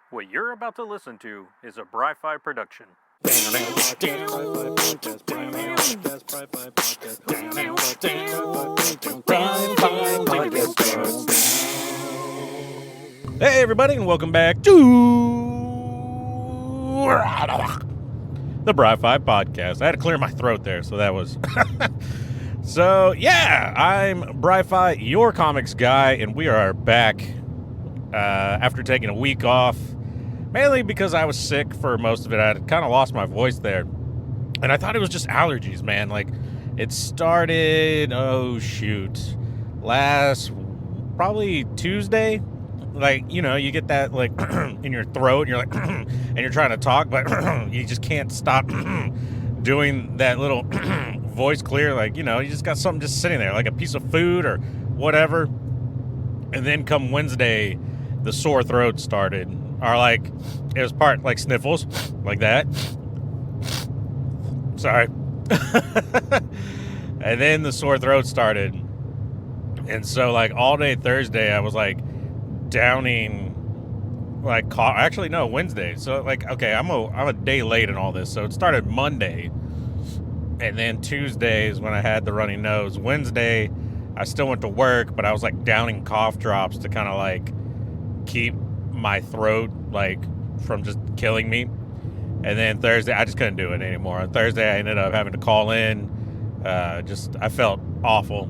What you're about to listen to is a Bry-Fy production. Hey everybody, and welcome back to the Bry-Fy podcast. I had to clear my throat there, so that was... So, yeah, I'm Bry-Fy, your comics guy, and we are back after taking a week off, mainly because I was sick for most of it. I had kind of lost my voice there, and I thought it was just allergies, man. Like, it started, last probably Tuesday. Like, you know, you get that, like, in your throat, and you're like, and you're trying to talk, but you just can't stop doing that little voice clear. Like, you know, you just got something just sitting there, like a piece of food or whatever. And then come Wednesday, the sore throat started. Or, like, it was part, like, sniffles, like that. Sorry. And then the sore throat started. And so, like, all day Thursday, I was, like, downing, like, actually, no, Wednesday. So, like, okay, I'm a day late in all this. So it started Monday. And then Tuesday is when I had the runny nose. Wednesday, I still went to work, but I was, like, downing cough drops to kind of, like, keep my throat, like, from just killing me. And then Thursday, I just couldn't do it anymore. On Thursday, I ended up having to call in. I felt awful.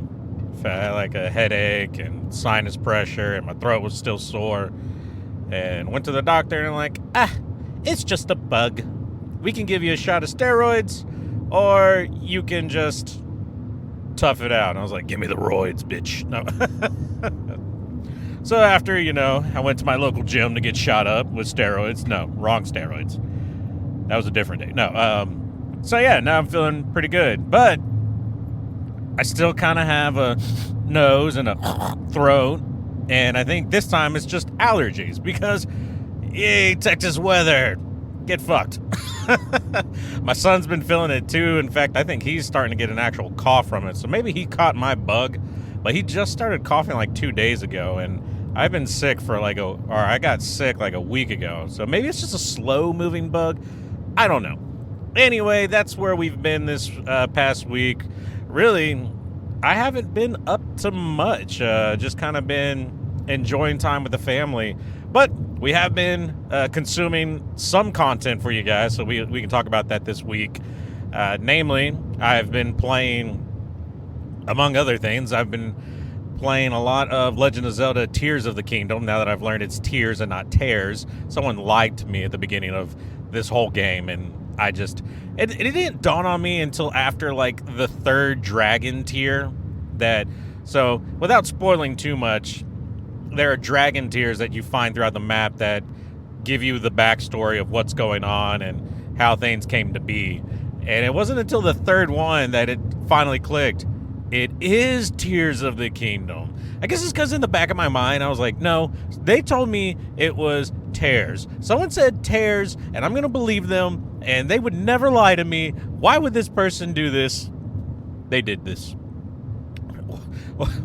I had, like, a headache and sinus pressure, and my throat was still sore. And went to the doctor, and like, it's just a bug. We can give you a shot of steroids, or you can just tough it out. And I was like, give me the roids, bitch. No. So after, you know, I went to my local gym to get shot up with steroids. No, wrong steroids. That was a different day. No. So yeah, now I'm feeling pretty good. But I still kind of have a nose and a throat. And I think this time it's just allergies because, yay, Texas weather. Get fucked. My son's been feeling it too. In fact, I think he's starting to get an actual cough from it. So maybe he caught my bug. But he just started coughing like 2 days ago. And I've been sick for I got sick like a week ago. So maybe it's just a slow moving bug. I don't know. Anyway, that's where we've been this past week. Really, I haven't been up to much. Just kind of been enjoying time with the family. But we have been consuming some content for you guys, so we can talk about that this week. Namely, I've been playing, among other things, I've been playing a lot of Legend of Zelda Tears of the Kingdom, now that I've learned it's Tears and not Tears. Someone lied to me at the beginning of this whole game, and it didn't dawn on me until after, like, the third dragon tier. So, without spoiling too much, there are dragon tiers that you find throughout the map that give you the backstory of what's going on and how things came to be. And it wasn't until the third one that it finally clicked. It is Tears of the Kingdom. I guess it's because in the back of my mind, I was like, no, they told me it was Tears. Someone said Tears, and I'm going to believe them, and they would never lie to me. Why would this person do this? They did this.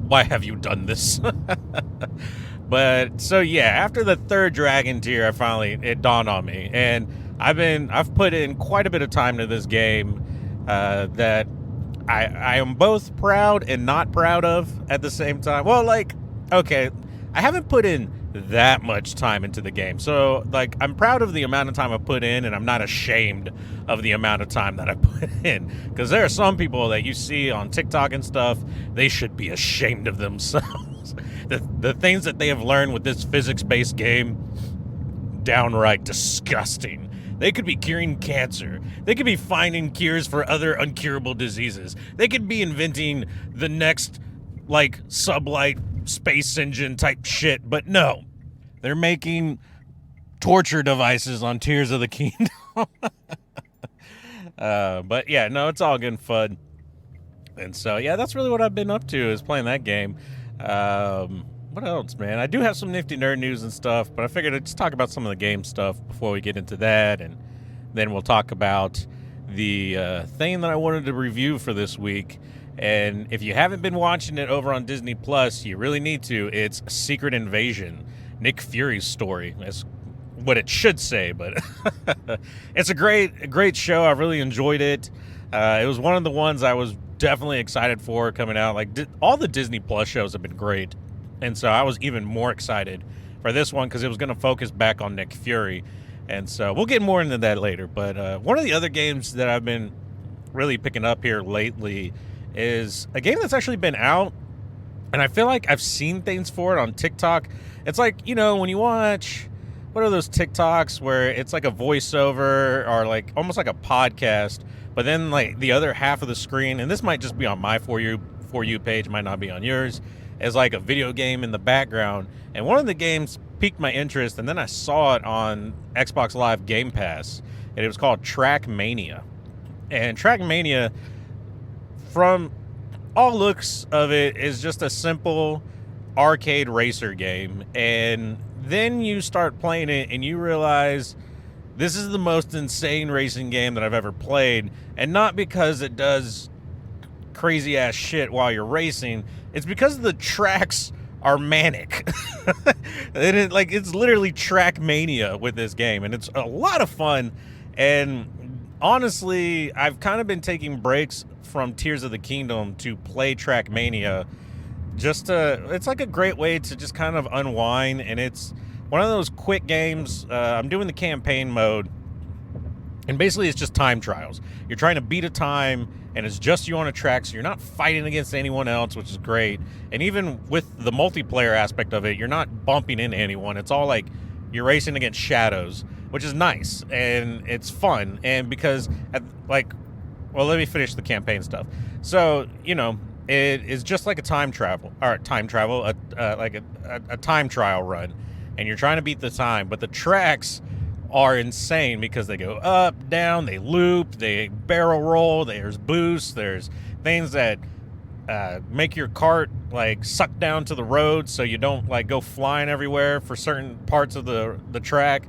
Why have you done this? But, so yeah, after the third dragon tier, it dawned on me. And I've put in quite a bit of time to this game that I am both proud and not proud of at the same time. Well, like, okay, I haven't put in that much time into the game. So, like, I'm proud of the amount of time I put in, and I'm not ashamed of the amount of time that I put in. Because there are some people that you see on TikTok and stuff, they should be ashamed of themselves. The things that they have learned with this physics-based game, downright disgusting. They could be curing cancer. They could be finding cures for other uncurable diseases. They could be inventing the next, like, sublight space engine type shit. But no, they're making torture devices on Tears of the Kingdom. But yeah, no, it's all good and fun. And so, yeah, that's really what I've been up to, is playing that game. What else, man? I do have some nifty nerd news and stuff, but I figured I'd just talk about some of the game stuff before we get into that, and then we'll talk about the thing that I wanted to review for this week. And if you haven't been watching it over on Disney Plus, you really need to. It's Secret Invasion, Nick Fury's story. It's what it should say, but it's a great show. I really enjoyed it. It was one of the ones I was definitely excited for coming out. Like, all the Disney Plus shows have been great, and so I was even more excited for this one because it was going to focus back on Nick Fury, and so we'll get more into that later. But one of the other games that I've been really picking up here lately is a game that's actually been out, and I feel like I've seen things for it on TikTok. It's like, you know, when you watch, what are those TikToks where it's like a voiceover or like almost like a podcast, but then like the other half of the screen, and this might just be on my For You page, might not be on yours, is like a video game in the background. And one of the games piqued my interest, and then I saw it on Xbox Live Game Pass, and it was called Trackmania. And Trackmania, from all looks of it, is just a simple arcade racer game. And then you start playing it and you realize this is the most insane racing game that I've ever played. And not because it does crazy ass shit while you're racing, it's because the tracks are manic. It's literally Trackmania with this game, and it's a lot of fun. And honestly, I've kind of been taking breaks from Tears of the Kingdom to play Trackmania. It's like a great way to just kind of unwind, and it's one of those quick games. I'm doing the campaign mode, and basically it's just time trials. You're trying to beat a time, and it's just you on a track, so you're not fighting against anyone else, which is great. And even with the multiplayer aspect of it, you're not bumping into anyone. It's all like you're racing against shadows, which is nice, and it's fun. And because, let me finish the campaign stuff. So, you know, it is just like a time trial run, and you're trying to beat the time, but the tracks are insane because they go up, down, they loop, they barrel roll, there's boosts, there's things that make your cart like suck down to the road so you don't like go flying everywhere for certain parts of the track.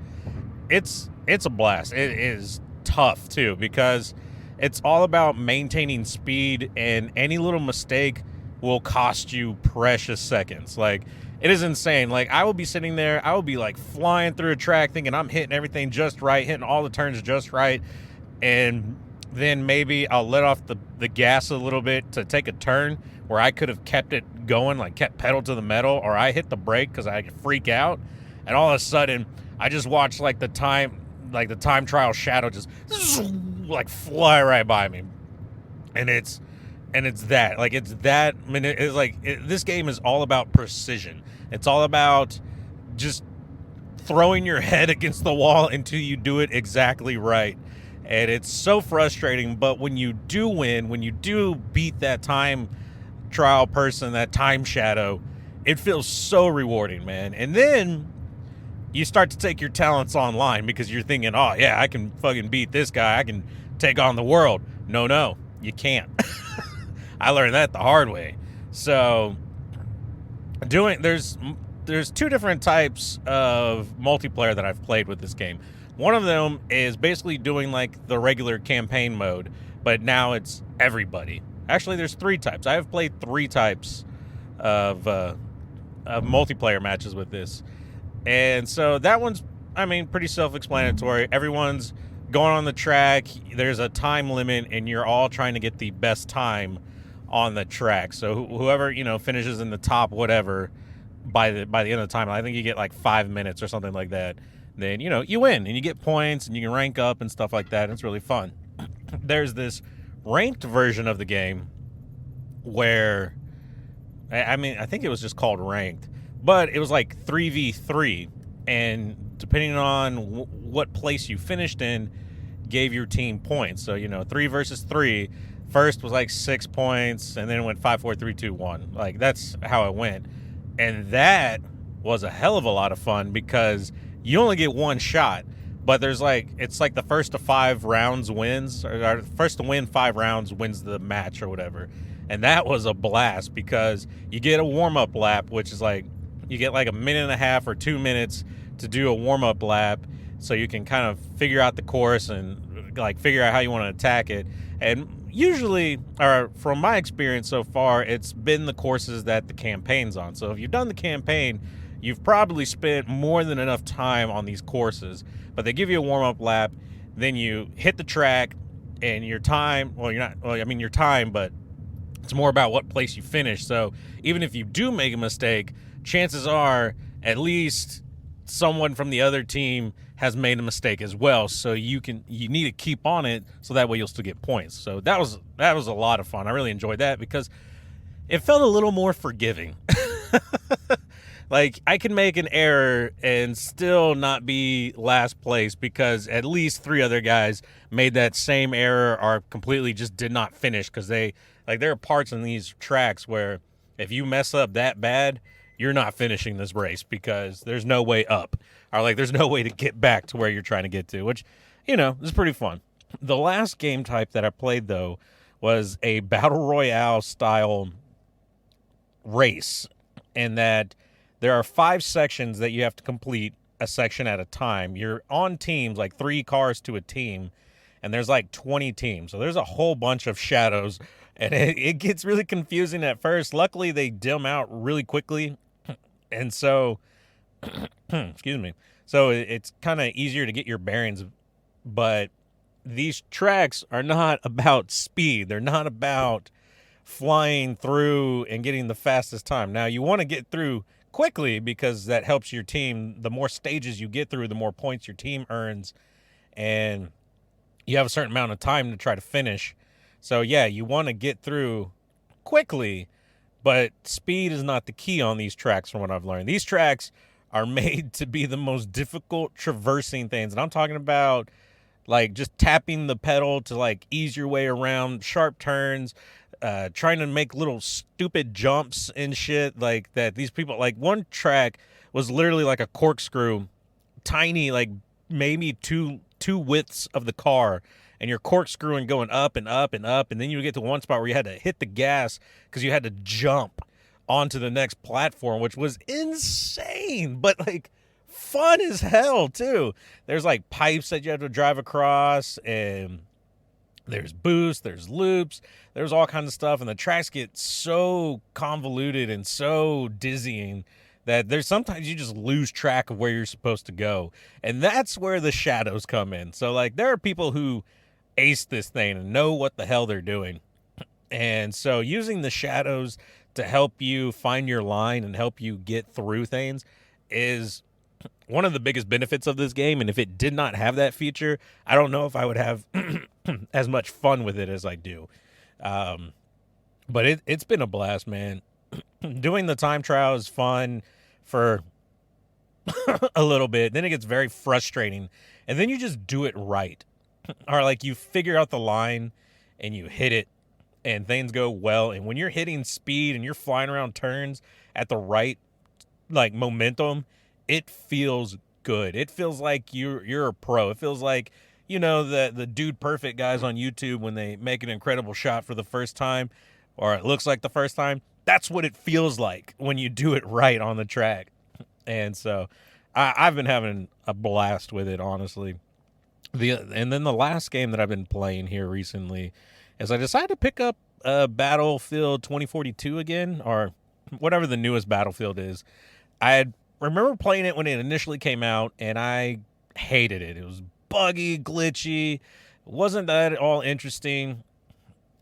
It's a blast. It is tough too because it's all about maintaining speed, and any little mistake will cost you precious seconds. Like, it is insane. Like, I will be sitting there, I will be like flying through a track thinking I'm hitting everything just right, hitting all the turns just right, and then maybe I'll let off the gas a little bit to take a turn where I could have kept it going, like kept pedal to the metal, or I hit the brake because I freak out, and all of a sudden I just watch like the time trial shadow just like fly right by me. And it's that, like, it's that, I mean, it's like, this game is all about precision. It's all about just throwing your head against the wall until you do it exactly right. And it's so frustrating, but when you do win, when you do beat that time trial person, that time shadow, it feels so rewarding, man. And then you start to take your talents online because you're thinking, oh yeah, I can fucking beat this guy, I can take on the world. No, you can't. I learned that the hard way. So there's two different types of multiplayer that I've played with this game. One of them is basically doing like the regular campaign mode, but now it's everybody. Actually, there's three types. I have played three types of multiplayer matches with this. And so that one's, I mean, pretty self-explanatory. Everyone's going on the track. There's a time limit, and you're all trying to get the best time on the track. So whoever, you know, finishes in the top whatever by the end of the time, I think you get like 5 minutes or something like that. Then, you know, you win, and you get points, and you can rank up and stuff like that. And it's really fun. There's this ranked version of the game where, I mean, I think it was just called ranked, but it was like 3v3, and depending on what place you finished in, gave your team points. So, you know, 3 versus 3. First was like 6 points, and then it went 5, 4, 3, 2, 1. Like, that's how it went. And that was a hell of a lot of fun because you only get one shot, but there's like, it's like the first to 5 rounds wins, or first to win 5 rounds wins the match or whatever. And that was a blast because you get a warm-up lap, which is like, you get like a minute and a half or 2 minutes to do a warm-up lap, so you can kind of figure out the course and like figure out how you want to attack it. And usually, or from my experience so far, it's been the courses that the campaign's on. So if you've done the campaign, you've probably spent more than enough time on these courses. But they give you a warm-up lap, then you hit the track, and your time, your time, but it's more about what place you finish. So even if you do make a mistake, chances are at least someone from the other team has made a mistake as well. So you need to keep on it so that way you'll still get points. So that was a lot of fun. I really enjoyed that because it felt a little more forgiving. Like, I can make an error and still not be last place because at least 3 other guys made that same error or completely just did not finish because there are parts in these tracks where if you mess up that bad, you're not finishing this race because there's no way up or there's no way to get back to where you're trying to get to, which, is pretty fun. The last game type that I played, though, was a battle royale style race, in that there are 5 sections that you have to complete a section at a time. You're on teams, 3 cars to a team, and there's 20 teams. So there's a whole bunch of shadows, and it gets really confusing at first. Luckily, they dim out really quickly, and so, excuse me. So it's kind of easier to get your bearings, but these tracks are not about speed. They're not about flying through and getting the fastest time. Now, you want to get through quickly because that helps your team. The more stages you get through, the more points your team earns, and you have a certain amount of time to try to finish. So yeah, you want to get through quickly, but speed is not the key on these tracks from what I've learned. These tracks are made to be the most difficult traversing things, and I'm talking about just tapping the pedal to ease your way around sharp turns, trying to make little stupid jumps and shit that. These people, one track was literally like a corkscrew, tiny, maybe two widths of the car, and you're corkscrewing going up and up and up, and then you get to one spot where you had to hit the gas because you had to jump onto the next platform, which was insane, but fun as hell too. There's pipes that you have to drive across, and there's boosts, there's loops, there's all kinds of stuff, and the tracks get so convoluted and so dizzying that there's sometimes you just lose track of where you're supposed to go, and that's where the shadows come in. So there are people who ace this thing and know what the hell they're doing, and so using the shadows to help you find your line and help you get through things is one of the biggest benefits of this game. And if it did not have that feature, I don't know if I would have as much fun with it as I do. But it's been a blast, man. Doing the time trial is fun for a little bit. Then it gets very frustrating. And then you just do it right. Or you figure out the line and you hit it and things go well. And when you're hitting speed and you're flying around turns at the right momentum, it feels good. It feels like you're a pro. It feels like, the Dude Perfect guys on YouTube when they make an incredible shot for the first time, or it looks like the first time. That's what it feels like when you do it right on the track. And so I've been having a blast with it, honestly. And then the last game that I've been playing here recently is I decided to pick up Battlefield 2042 again, or whatever the newest Battlefield is. I remember playing it when it initially came out, and I hated it. It was buggy, glitchy. It wasn't that at all interesting.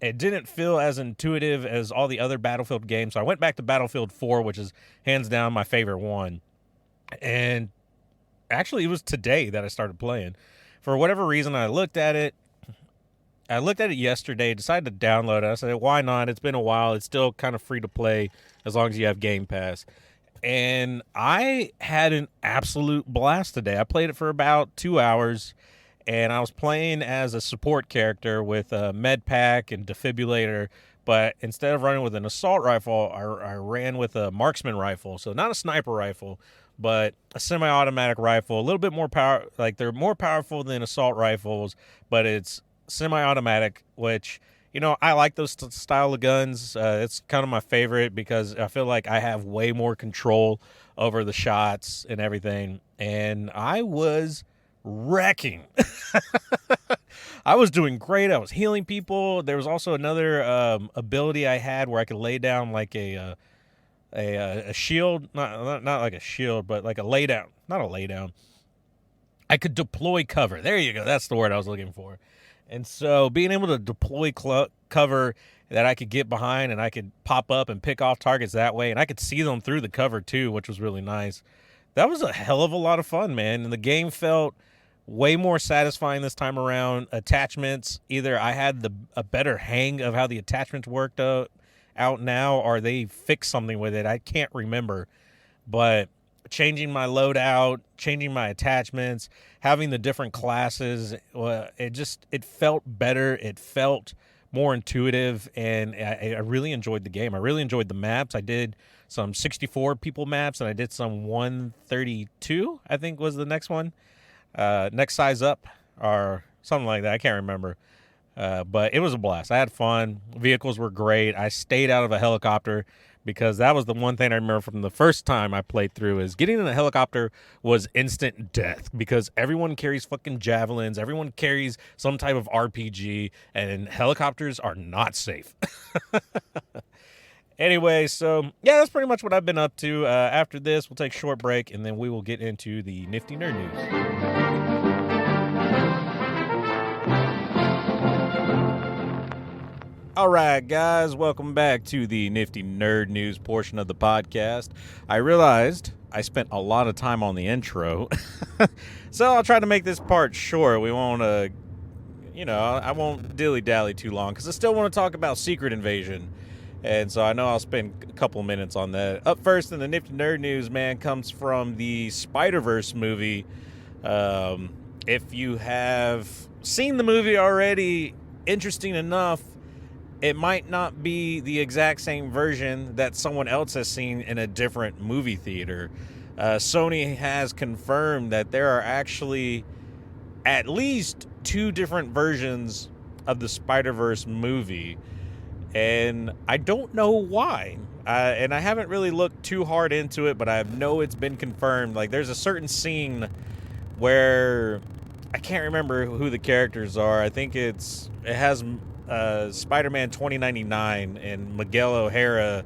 It didn't feel as intuitive as all the other Battlefield games. So I went back to Battlefield 4, which is hands down my favorite one. And actually, it was today that I started playing. For whatever reason, I looked at it yesterday, decided to download it. I said, why not? It's been a while. It's still kind of free to play as long as you have Game Pass. And I had an absolute blast today. I played it for about 2 hours, and I was playing as a support character with a med pack and defibrillator, but instead of running with an assault rifle, I ran with a marksman rifle. So not a sniper rifle, but a semi-automatic rifle, a little bit more power. They're more powerful than assault rifles, but it's semi-automatic, which, I like those style of guns. It's kind of my favorite because I feel like I have way more control over the shots and everything. And I was wrecking. I was doing great. I was healing people. There was also another ability I had where I could lay down a shield, not like a shield, but like a laydown, not a laydown. I could deploy cover. There you go. That's the word I was looking for. And so being able to deploy cover that I could get behind, and I could pop up and pick off targets that way, and I could see them through the cover too, which was really nice. That was a hell of a lot of fun, man. And the game felt way more satisfying this time around. Attachments, either I had a better hang of how the attachments worked out now, or they fixed something with it. I can't remember. But changing my loadout, changing my attachments, having the different classes, it felt better. It felt more intuitive, and I really enjoyed the game. I really enjoyed the maps. I did some 64 people maps, and I did some 132, I think was the next one. Next size up, or something like that. I can't remember. But it was a blast. I had fun. Vehicles were great. I stayed out of a helicopter, because that was the one thing I remember from the first time I played through, is getting in a helicopter was instant death, because everyone carries fucking javelins. Everyone carries some type of RPG, and helicopters are not safe. Anyway, so yeah, that's pretty much what I've been up to. After this, we'll take a short break, and then we will get into the nifty nerd news. All right, guys, welcome back to the nifty nerd news portion of the podcast. I realized I spent a lot of time on the intro, so I'll try to make this part short. We won't, I won't dilly-dally too long, because I still want to talk about Secret Invasion, and so I know I'll spend a couple minutes on that. Up first in the nifty nerd news, man, comes from the Spider-Verse movie. If you have seen the movie already, interesting enough, it might not be the exact same version that someone else has seen in a different movie theater. Sony has confirmed that there are actually at least 2 different versions of the Spider-Verse movie, and I don't know why. And I haven't really looked too hard into it, but I know it's been confirmed. Like, there's a certain scene where I can't remember who the characters are. I think it has Spider-Man 2099 and Miguel O'Hara,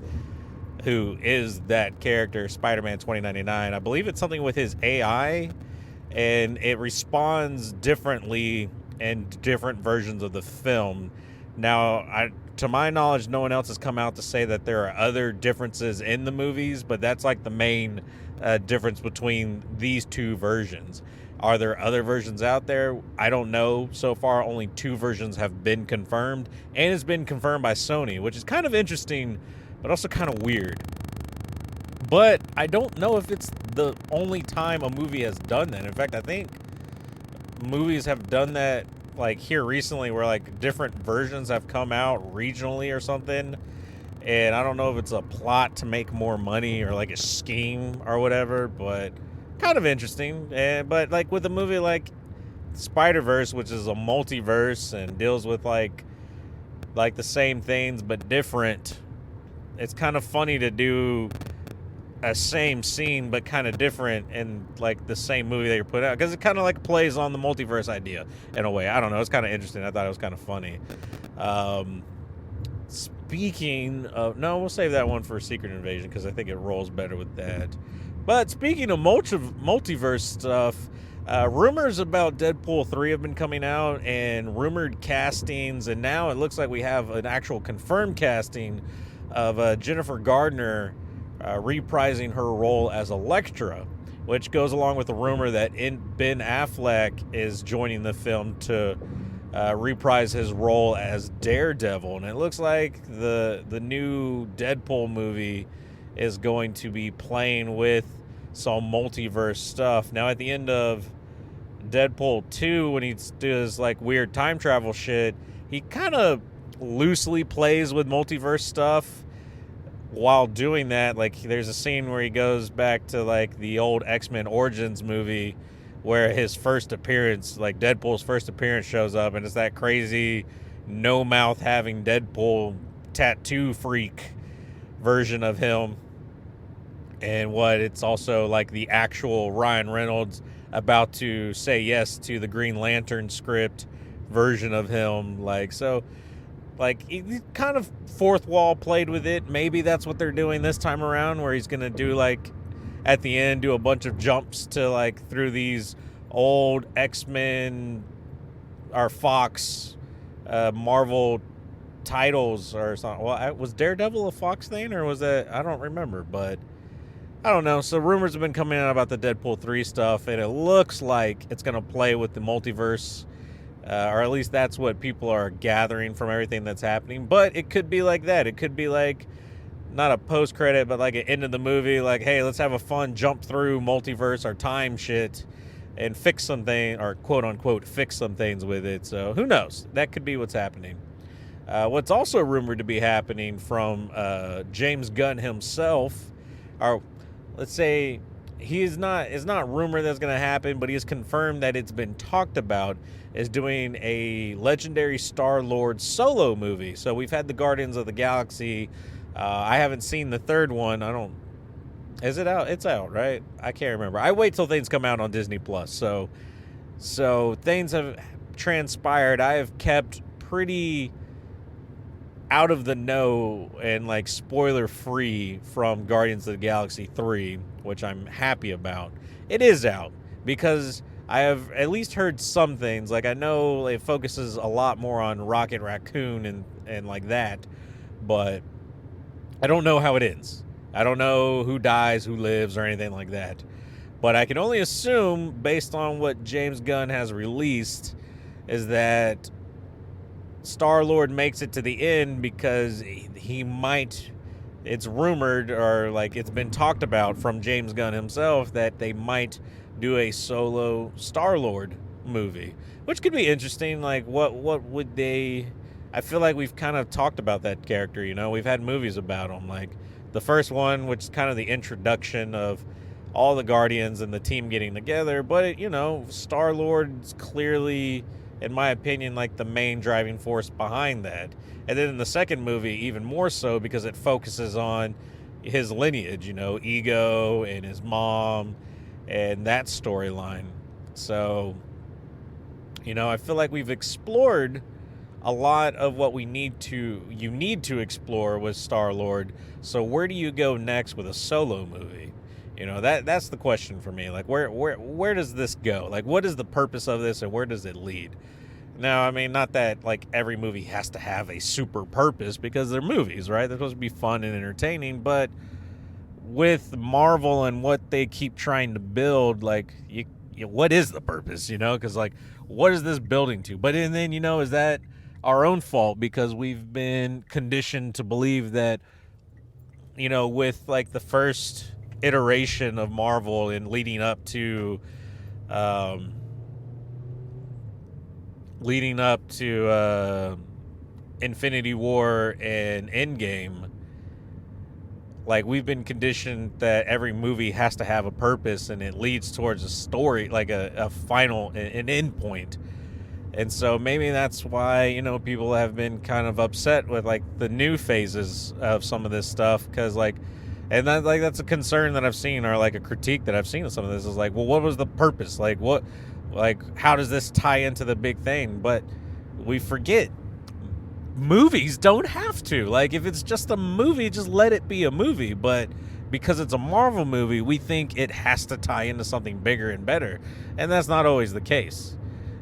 who is that character, Spider-Man 2099. I believe it's something with his AI, and it responds differently in different versions of the film. Now, to my knowledge, no one else has come out to say that there are other differences in the movies, but that's like the main difference between these 2 versions. Are there other versions out there? I don't know. So far, only 2 versions have been confirmed, and it's been confirmed by Sony, which is kind of interesting, but also kind of weird. But I don't know if it's the only time a movie has done that. In fact, I think movies have done that, like, here recently, where, like, different versions have come out regionally or something, and I don't know if it's a plot to make more money or, like, a scheme or whatever, but kind of interesting. But like with a movie like Spider-Verse, which is a multiverse and deals with like the same things but different, it's kind of funny to do a same scene but kind of different in like the same movie that you're putting out, because it kind of like plays on the multiverse idea in a way. I don't know, it's kind of interesting. I thought it was kind of funny. Speaking of, no, we'll save that one for Secret Invasion, because I think it rolls better with that. But speaking of multiverse stuff, rumors about Deadpool 3 have been coming out, and rumored castings, and now it looks like we have an actual confirmed casting of Jennifer Gardner reprising her role as Elektra, which goes along with the rumor that Ben Affleck is joining the film to reprise his role as Daredevil. And it looks like the new Deadpool movie is going to be playing with some multiverse stuff. Now, at the end of Deadpool 2, when he does like weird time travel shit, he kind of loosely plays with multiverse stuff while doing that. Like, there's a scene where he goes back to like the old X-Men Origins movie, where his first appearance, like Deadpool's first appearance, shows up, and it's that crazy no mouth having Deadpool tattoo freak version of him. And it's also like the actual Ryan Reynolds about to say yes to the Green Lantern script version of him. Like, so like, he kind of fourth wall played with it. Maybe that's what they're doing this time around, where he's going to do, like, at the end, do a bunch of jumps to, like, through these old X-Men or Fox Marvel titles or something. Well, was Daredevil a Fox thing, or was that, I don't remember, but I don't know. So rumors have been coming out about the Deadpool 3 stuff, and it looks like it's going to play with the multiverse, or at least that's what people are gathering from everything that's happening. But it could be like that. It could be like, not a post-credit, but like an end of the movie, like, hey, let's have a fun jump through multiverse or time shit and fix something, or quote-unquote fix some things with it. So who knows? That could be what's happening. What's also rumored to be happening from James Gunn himself, or let's say it's not rumored that's going to happen, but he has confirmed that it's been talked about, is doing a legendary Star-Lord solo movie. So we've had the Guardians of the Galaxy. I haven't seen the third one. Is it out? It's out, right? I can't remember. I wait till things come out on Disney Plus. So things have transpired. I have kept pretty out of the know and like spoiler free from Guardians of the Galaxy 3, which I'm happy about. It is out because I have at least heard some things. Like, I know it focuses a lot more on Rocket Raccoon and like that, but I don't know how it ends. I don't know who dies, who lives, or anything like that. But I can only assume, based on what James Gunn has released, is that Star-Lord makes it to the end because he might, it's rumored, or like it's been talked about from James Gunn himself, that they might do a solo Star-Lord movie, which could be interesting. Like, what would they, I feel like we've kind of talked about that character, you know, we've had movies about him, like the first one, which is kind of the introduction of all the Guardians and the team getting together, but you know, Star-Lord's clearly, in my opinion, like the main driving force behind that. And then in the second movie, even more so, because it focuses on his lineage, you know, Ego and his mom and that storyline. So, you know, I feel like we've explored a lot of what you need to explore with Star-Lord. So where do you go next with a solo movie? You know, that's the question for me. Like, where does this go? Like, what is the purpose of this, and where does it lead? Now, I mean, not that like every movie has to have a super purpose, because they're movies, right? They're supposed to be fun and entertaining, but with Marvel and what they keep trying to build, like, what is the purpose, you know? Because, like, what is this building to? But and then, you know, is that our own fault because we've been conditioned to believe that, you know, with like the first iteration of Marvel and leading up to Infinity War and Endgame, like, we've been conditioned that every movie has to have a purpose and it leads towards a story, like a final, an end point. And so maybe that's why, you know, people have been kind of upset with like the new phases of some of this stuff, because like, and that, like, that's a concern that I've seen, or like a critique that I've seen of some of this, is like, well, what was the purpose? Like, what, like, how does this tie into the big thing? But we forget, movies don't have to. Like, if it's just a movie, just let it be a movie. But because it's a Marvel movie, we think it has to tie into something bigger and better, and that's not always the case.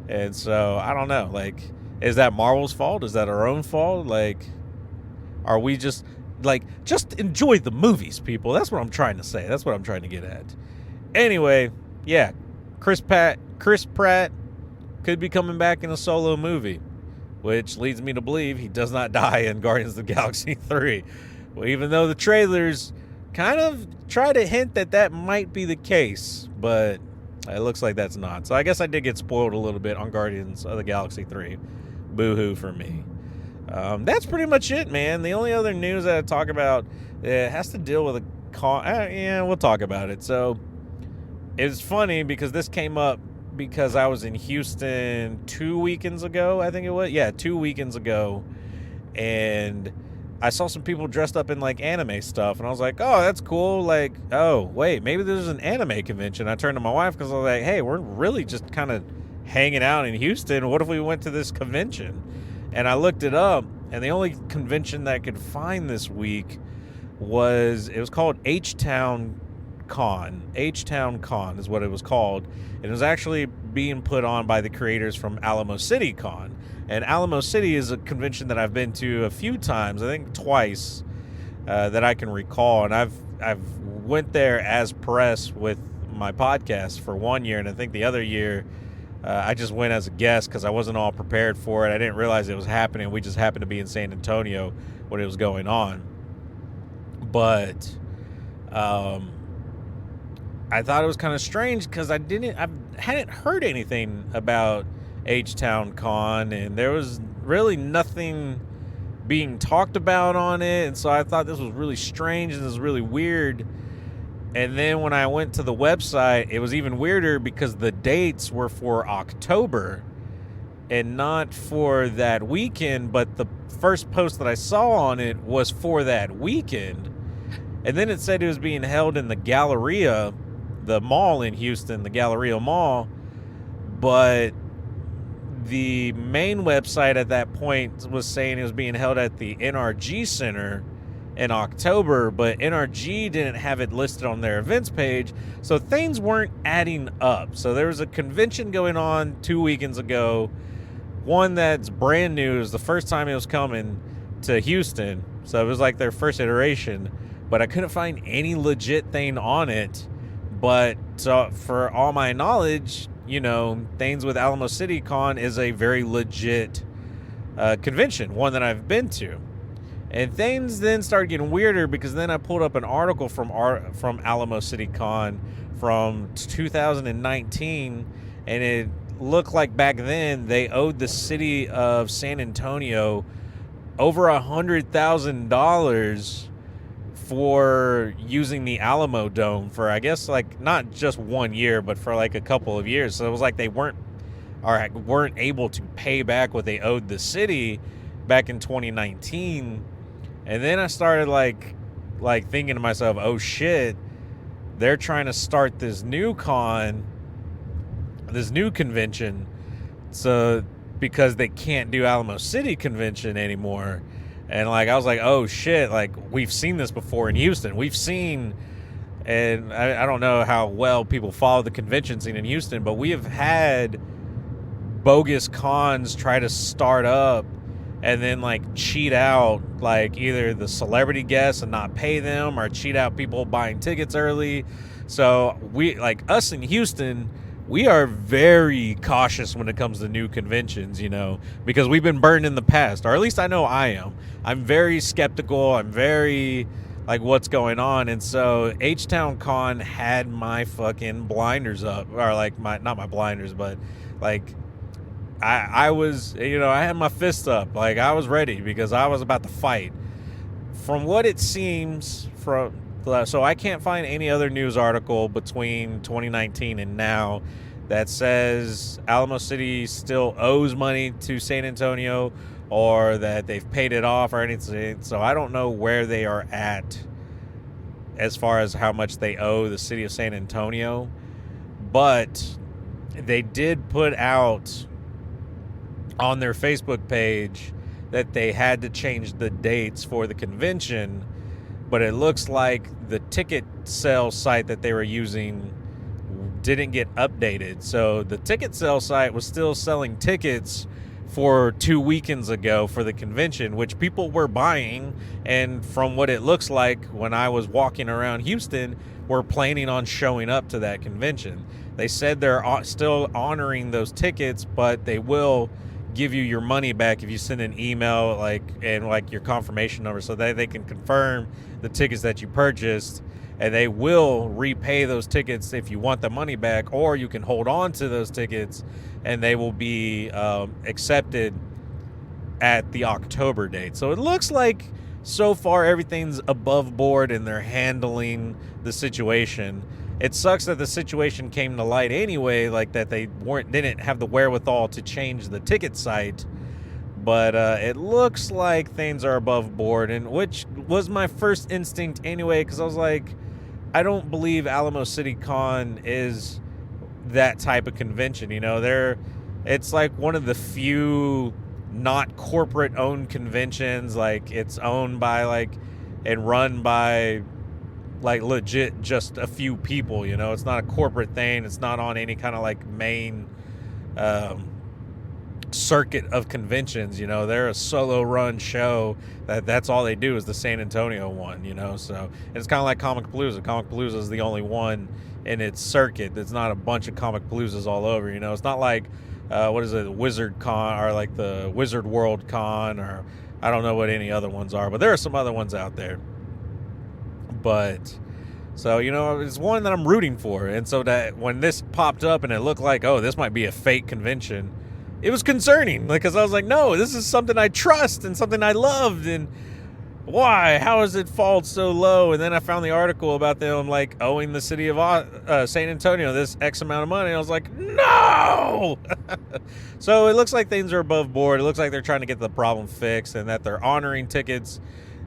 And so I don't know, like, is that Marvel's fault? Is that our own fault? Like, are we just enjoy the movies, people? That's what I'm trying to say. That's what I'm trying to get at. Anyway, yeah, Chris Pratt could be coming back in a solo movie, which leads me to believe he does not die in Guardians of the Galaxy 3. Well, even though the trailers kind of try to hint that might be the case, but it looks like that's not. So I guess I did get spoiled a little bit on Guardians of the Galaxy 3. Boo-hoo for me. That's pretty much it, man. The only other news that I talk about, it has to deal with we'll talk about it. So it's funny because this came up because I was in Houston 2 weekends ago, I think it was. Yeah, 2 weekends ago. And I saw some people dressed up in like anime stuff, and I was like, oh, that's cool. Like, oh, wait, maybe there's an anime convention. I turned to my wife because I was like, hey, we're really just kind of hanging out in Houston. What if we went to this convention? And I looked it up, And the only convention that I could find this week was called H-Town Con. H-Town Con is what it was called. And it was actually being put on by the creators from Alamo City Con. And Alamo City is a convention that I've been to a few times, I think twice, that I can recall. And I've went there as press with my podcast for 1 year, and I think the other year I just went as a guest because I wasn't all prepared for it. I didn't realize it was happening. We just happened to be in San Antonio when it was going on. But I thought it was kind of strange because I hadn't heard anything about H-Town Con, and there was really nothing being talked about on it. And so I thought this was really strange and this was really weird. And then when I went to the website, it was even weirder because the dates were for October and not for that weekend. But the first post that I saw on it was for that weekend. And then it said it was being held in the Galleria, the mall in Houston, the Galleria Mall. But the main website at that point was saying it was being held at the NRG Center in October, but NRG didn't have it listed on their events page, so things weren't adding up. So there was a convention going on 2 weekends ago, one that's brand new. It was the first time it was coming to Houston, so it was like their first iteration, but I couldn't find any legit thing on it. But for all my knowledge, you know, things with Alamo City Con is a very legit convention, one that I've been to. And things then started getting weirder because then I pulled up an article from Alamo City Con from 2019, and it looked like back then they owed the city of San Antonio over $100,000 for using the Alamo Dome for, I guess, like not just 1 year, but for like a couple of years. So it was like they weren't able to pay back what they owed the city back in 2019. And then I started like thinking to myself, oh shit, they're trying to start this new convention, so because they can't do Alamo City Convention anymore. And like I was like, oh shit, like we've seen this before in Houston. We've seen, and I don't know how well people follow the convention scene in Houston, but we have had bogus cons try to start up and then like cheat out like either the celebrity guests and not pay them, or cheat out people buying tickets early. So we, like us in Houston, we are very cautious when it comes to new conventions, you know, because we've been burned in the past, or at least I know I am. I'm very skeptical. I'm very like, what's going on? And so H-Town Con had my fucking blinders up, or like not my blinders, but like I was, you know, I had my fists up, like I was ready because I was about to fight. From what it seems, so I can't find any other news article between 2019 and now that says Alamo City still owes money to San Antonio, or that they've paid it off or anything. So I don't know where they are at as far as how much they owe the city of San Antonio. But they did put out on their Facebook page that they had to change the dates for the convention, but it looks like the ticket sale site that they were using didn't get updated. So the ticket sale site was still selling tickets for 2 weekends ago for the convention, which people were buying, and from what it looks like when I was walking around Houston, were planning on showing up to that convention. They said they're still honoring those tickets, but they will give you your money back if you send an email and your confirmation number, so that they can confirm the tickets that you purchased, and they will repay those tickets if you want the money back, or you can hold on to those tickets and they will be accepted at the October date. So it looks like so far everything's above board and they're handling the situation. It sucks that the situation came to light anyway, like that they didn't have the wherewithal to change the ticket site. But it looks like things are above board, and which was my first instinct anyway, because I was like, I don't believe Alamo City Con is that type of convention. You know, it's like one of the few not corporate owned conventions. Like, it's owned by like and run by like legit just a few people, you know. It's not a corporate thing. It's not on any kind of like main circuit of conventions, you know. They're a solo run show that's all they do is the San Antonio one, you know. So it's kind of like Comic Palooza is the only one in its circuit. It's not a bunch of Comic Paloozas all over, you know. It's not like what is it, Wizard Con, or like the Wizard World Con, or I don't know what any other ones are, but there are some other ones out there. But so, you know, it's one that I'm rooting for. And so that when this popped up and it looked like, oh, this might be a fake convention, it was concerning, because I was like, no, this is something I trust and something I loved, and why? How has it fallen so low? And then I found the article about them like owing the city of San Antonio this X amount of money. I was like, no! So it looks like things are above board. It looks like they're trying to get the problem fixed, and that they're honoring tickets.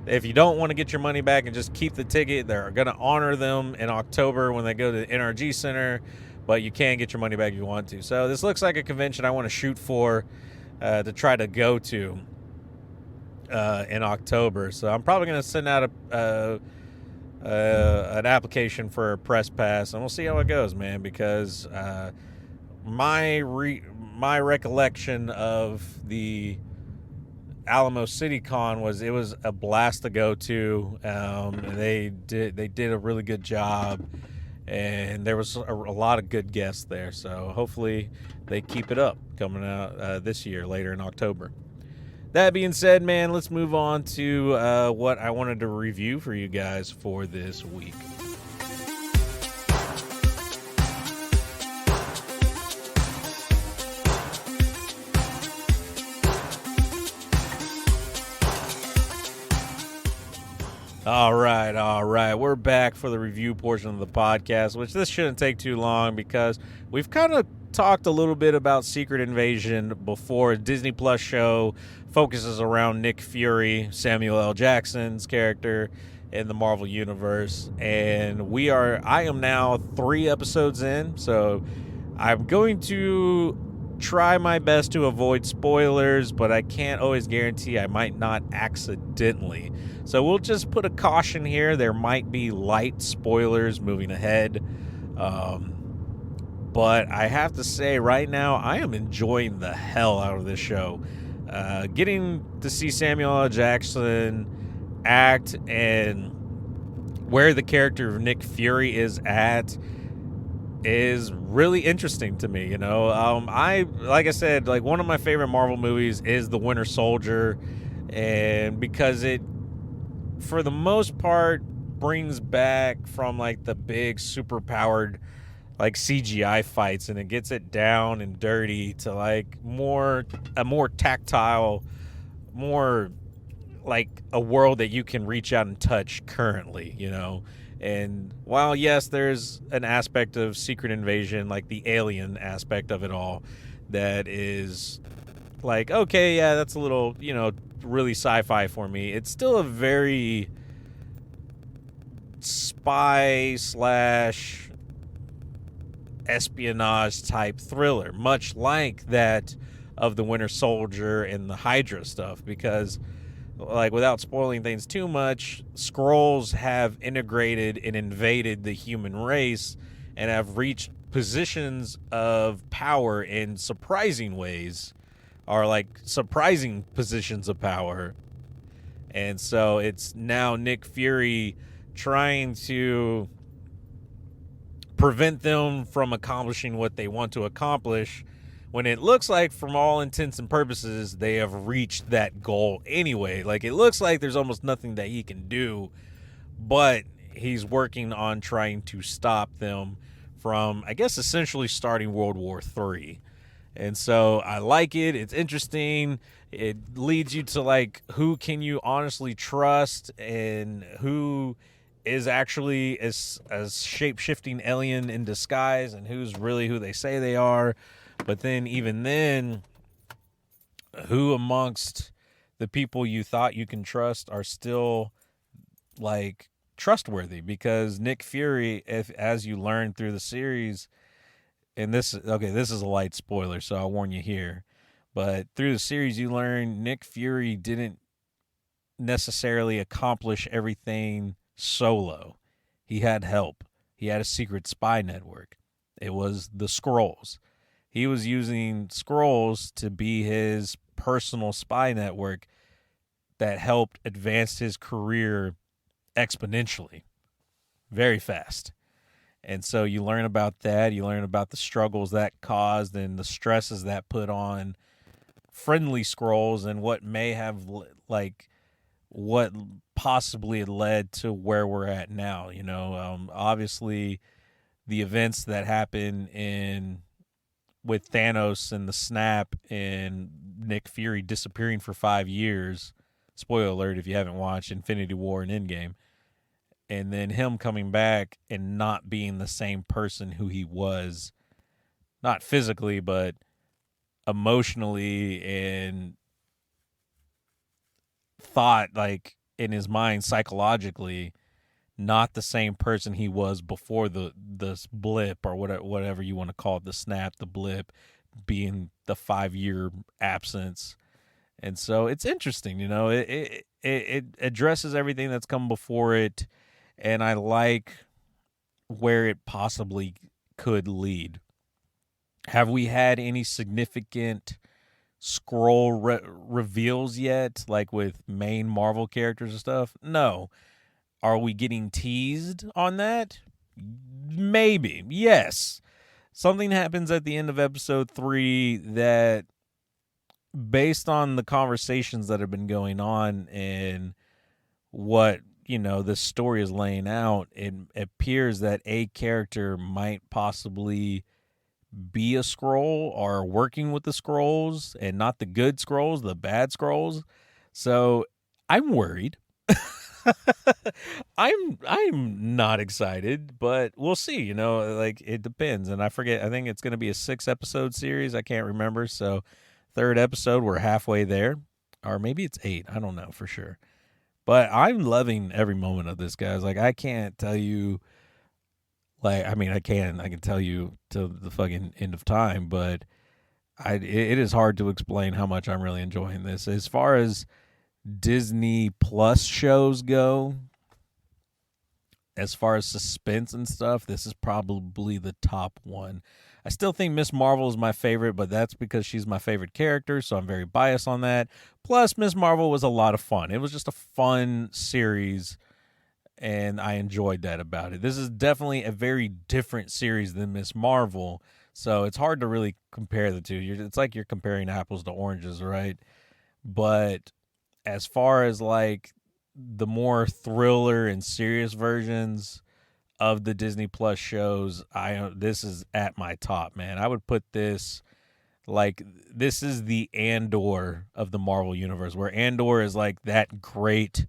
If you don't want to get your money back and just keep the ticket, they're going to honor them in October when they go to the NRG Center, but you can get your money back if you want to. So this looks like a convention I want to shoot for to try to go to in October. So I'm probably going to send out an application for a press pass, and we'll see how it goes, man, because my recollection of the Alamo City Con was it was a blast to go to. They did a really good job, and there was a lot of good guests there. So hopefully they keep it up coming out this year, later in October. That being said, man, let's move on to what I wanted to review for you guys for this week. All right. We're back for the review portion of the podcast, which this shouldn't take too long because we've kind of talked a little bit about Secret Invasion before. A Disney Plus show focuses around Nick Fury, Samuel L. Jackson's character in the Marvel Universe, and I am now 3 episodes in, so I'm going to try my best to avoid spoilers, but I can't always guarantee I might not accidentally. So we'll just put a caution here. There might be light spoilers moving ahead. But I have to say right now, I am enjoying the hell out of this show. Getting to see Samuel L. Jackson act and where the character of Nick Fury is at is really interesting to me, you know. Like I said, like one of my favorite Marvel movies is The Winter Soldier, and because it, for the most part, brings back from like the big super-powered like CGI fights, and it gets it down and dirty to like a more tactile, more like a world that you can reach out and touch currently, you know. And while, yes, there's an aspect of Secret Invasion, like the alien aspect of it all, that is like, okay, yeah, that's a little, you know, really sci-fi for me. It's still a very spy / espionage type thriller, much like that of the Winter Soldier and the Hydra stuff, because, like, without spoiling things too much, Skrulls have integrated and invaded the human race and have reached positions of power in surprising ways, or like surprising positions of power. And so it's now Nick Fury trying to prevent them from accomplishing what they want to accomplish, when it looks like, from all intents and purposes, they have reached that goal anyway. Like, it looks like there's almost nothing that he can do, but he's working on trying to stop them from, I guess, essentially starting World War III. And so I like it. It's interesting. It leads you to, like, who can you honestly trust, and who is actually a shape-shifting alien in disguise, and who's really who they say they are. But then, even then, who amongst the people you thought you can trust are still, like, trustworthy? Because Nick Fury, as you learn through the series, and this is a light spoiler, so I'll warn you here, But through the series, you learn Nick Fury didn't necessarily accomplish everything solo. He had help. He had a secret spy network. It was the Skrulls. He was using Skrulls to be his personal spy network that helped advance his career exponentially, very fast. And so you learn about that. You learn about the struggles that caused and the stresses that put on friendly Skrulls and what may have, like, what possibly led to where we're at now. Obviously, the events that happen with Thanos and the snap and Nick Fury disappearing for 5 years. Spoiler alert if you haven't watched Infinity War and Endgame. And then him coming back and not being the same person who he was, not physically, but emotionally, and thought, like, in his mind psychologically, not the same person he was before the blip, or whatever you want to call it, the snap, the blip being the 5-year absence. And so it's interesting, it addresses everything that's come before it, and I like where it possibly could lead. Have we had any significant Skrull reveals yet, like with main Marvel characters and stuff? No. Are we getting teased on that? Maybe. Yes. Something happens at the end of episode 3 that, based on the conversations that have been going on and what, this story is laying out, it appears that a character might possibly be a Skrull or working with the Skrulls, and not the good Skrulls, the bad Skrulls. So I'm worried. I'm not excited, but we'll see. Like, it depends. And I forget, I think it's going to be a 6-episode series. I can't remember. So 3rd episode, we're halfway there, or maybe it's 8. I don't know for sure, but I'm loving every moment of this, guys. Like, I can't tell you, like, I mean, I can tell you till the fucking end of time, but it is hard to explain how much I'm really enjoying this. As far as Disney Plus shows go, as far as suspense and stuff, this is probably the top one. I still think Miss Marvel is my favorite, but that's because she's my favorite character, so I'm very biased on that. Plus, Miss Marvel was a lot of fun. It was just a fun series, and I enjoyed that about it. This is definitely a very different series than Miss Marvel, so it's hard to really compare the two. It's like you're comparing apples to oranges, right? But as far as, like, the more thriller and serious versions of the Disney Plus shows, this is at my top, man. I would put this, like, this is the Andor of the Marvel universe, where Andor is like that great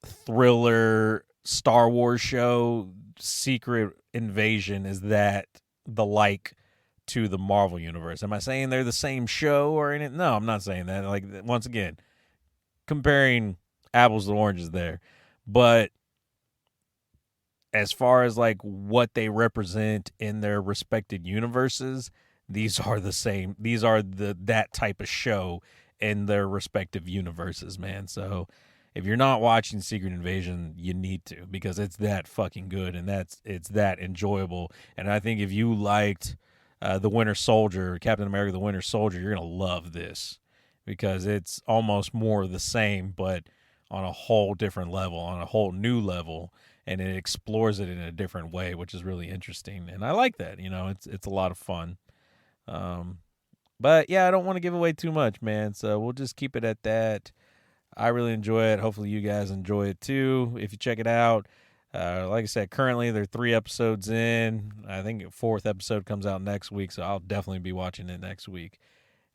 thriller Star Wars show. Secret Invasion is that the like to the Marvel universe. Am I saying they're the same show or anything? No, I'm not saying that. Like, once again, comparing apples to oranges there. But as far as, like, what they represent in their respected universes, these are the same. These are that type of show in their respective universes, man. So if you're not watching Secret Invasion, you need to, because it's that fucking good, and it's that enjoyable. And I think if you liked the Winter Soldier, Captain America: The Winter Soldier, you're gonna love this, because it's almost more of the same, but on a whole different level, on a whole new level, and it explores it in a different way, which is really interesting. And I like that. It's a lot of fun. But yeah, I don't want to give away too much, man. So we'll just keep it at that. I really enjoy it. Hopefully you guys enjoy it too. If you check it out, like I said, currently they're 3 episodes in. I think a 4th episode comes out next week, so I'll definitely be watching it next week.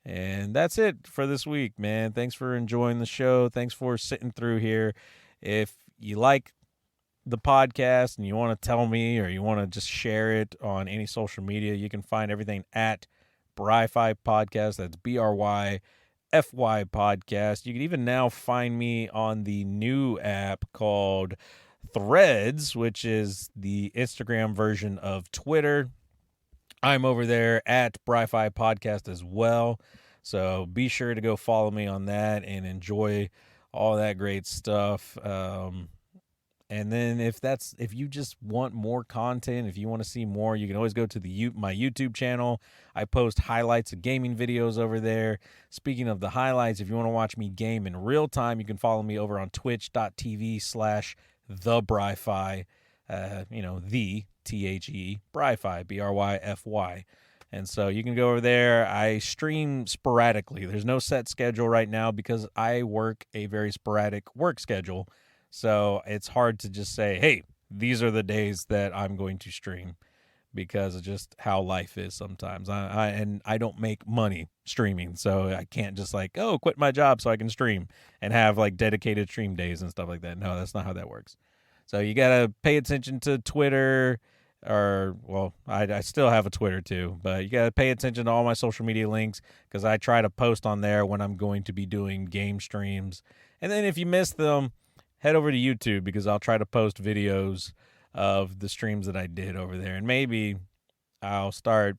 And that's it for this week, man. Thanks for enjoying the show. Thanks for sitting through here. If you like the podcast and you want to tell me, or you want to just share it on any social media, you can find everything at Bry-Fy Podcast. That's Bryfy Podcast. You can even now find me on the new app called Threads, which is the Instagram version of Twitter. I'm over there at Bry-Fy Podcast as well. So be sure to go follow me on that and enjoy all that great stuff. And then if you just want more content, if you want to see more, you can always go to my YouTube channel. I post highlights of gaming videos over there. Speaking of the highlights, if you want to watch me game in real time, you can follow me over on twitch.tv/the Bry-Fy. The THE Bry-Fy, Bryfy. And so you can go over there. I stream sporadically. There's no set schedule right now because I work a very sporadic work schedule. So it's hard to just say, hey, these are the days that I'm going to stream, because of just how life is sometimes. I don't make money streaming, so I can't just quit my job so I can stream and have dedicated stream days and stuff like that. No, that's not how that works. So you got to pay attention to Twitter, I still have a Twitter too, but you got to pay attention to all my social media links, because I try to post on there when I'm going to be doing game streams. And then if you miss them, head over to YouTube, because I'll try to post videos of the streams that I did over there. And maybe I'll start,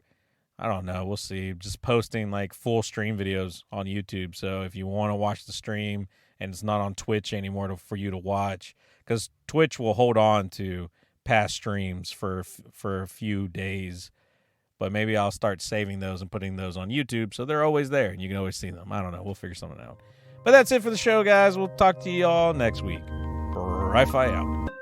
I don't know, we'll see, just posting full stream videos on YouTube. So if you want to watch the stream and it's not on Twitch anymore for you to watch, because Twitch will hold on to past streams for a few days. But maybe I'll start saving those and putting those on YouTube so they're always there and you can always see them. I don't know. We'll figure something out. But that's it for the show, guys. We'll talk to you all next week. Bry-Fy out.